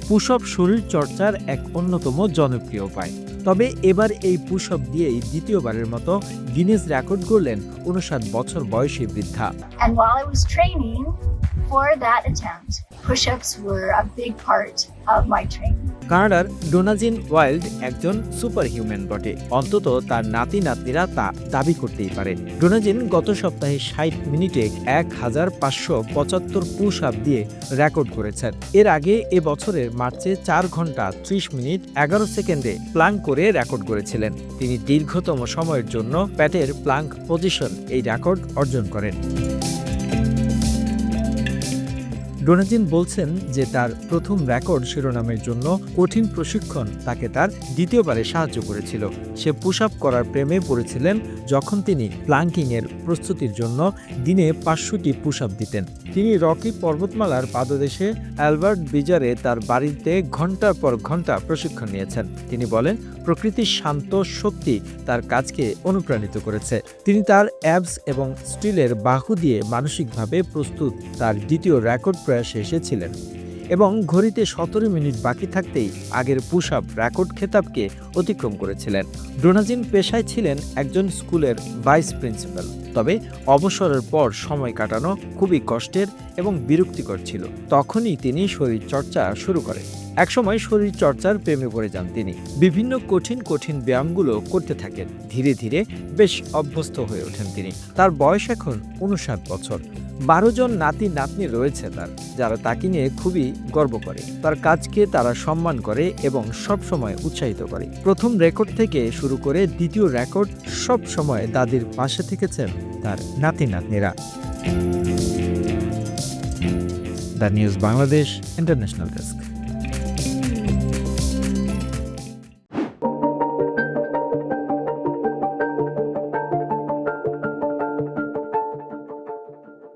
Push up শরীর চর্চার এক অন্যতম জনপ্রিয় উপায়। তবে এবার এই পুশ আপ দিয়েই দ্বিতীয়বারের মতো গিনেস রেকর্ড গড়লেন ৫৯ বছর বয়সী বৃদ্ধা। And while I was training for that attempt, push-ups were a big part of my training. কানাডার ডোনাজিন ওয়াইল্ড একজন সুপার হিউম্যান বটে, অন্তত তার নাতি নাতনিরা তা দাবি করতেই পারে। ডোনাজিন গত সপ্তাহে ৬০ মিনিটে ১৫৭৫ পুশ আপ দিয়ে রেকর্ড করেছেন। এর আগে এ বছরের মার্চে ৪ ঘন্টা ৩০ মিনিট ১১ সেকেন্ডে প্লাঙ্ক করে রেকর্ড করেছিলেন। তিনি দীর্ঘতম সময়ের জন্য প্যাটের প্লাঙ্ক পজিশন এই রেকর্ড অর্জন করেন। ডোনাজিন বলছেন যে তার প্রথম রেকর্ড শিরোনামের জন্য কঠিন প্রশিক্ষণ তাকে তার দ্বিতীয়বারে সাহায্য করেছিল। সে পুশ আপ করার প্রেমে পড়েছিলেন যখন তিনি প্লাঙ্কিংয়ের প্রস্তুতির জন্য দিনে ৫০০টি পুশ আপ দিতেন। তিনি রকি পর্বতমালার পাদদেশে অ্যালবার্ট বিজারে তার বাড়িতে ঘন্টার পর ঘন্টা প্রশিক্ষণ নিয়েছেন। তিনি বলেন, প্রকৃতির শান্ত শক্তি তার কাজকে অনুপ্রাণিত করেছে। তিনি তার অ্যাবস এবং স্টিলের বাহু দিয়ে মানসিকভাবে প্রস্তুত তার দ্বিতীয় রেকর্ড প্রয়াসে এসেছিলেন এবং ঘড়িতে ১৭ মিনিট বাকি থাকতেই আগের পুশ আপ রেকর্ড খেতাবকে অতিক্রম করেছিলেন। ডোনাজিন পেশায় ছিলেন একজন স্কুলের ভাইস প্রিন্সিপাল, তবে অবসরের পর সময় কাটানো খুবই কষ্টের এবং বিরক্তিকর ছিল। তখনই তিনি শরীর চর্চা শুরু করেন। একসময় শরীর চর্চার প্রেমে পড়ে যান তিনি। বিভিন্ন কঠিন ব্যায়ামগুলো করতে থাকেন। ধীরে ধীরে বেশ অভ্যস্ত হয়ে ওঠেন তিনি। তার বয়স এখন ৫৯ বছর। ১২ জন নাতি নাতনি রয়েছে তার, যারা তাকে নিয়ে খুবই গর্ব করে। তার কাজকে তারা সম্মান করে এবং সব সময় উৎসাহিত করে। প্রথম রেকর্ড থেকে শুরু করে দ্বিতীয় রেকর্ড সব সময় দাদির পাশে থেকেছেন তার নাতি নাতনিরা। The news Bangladesh international desk.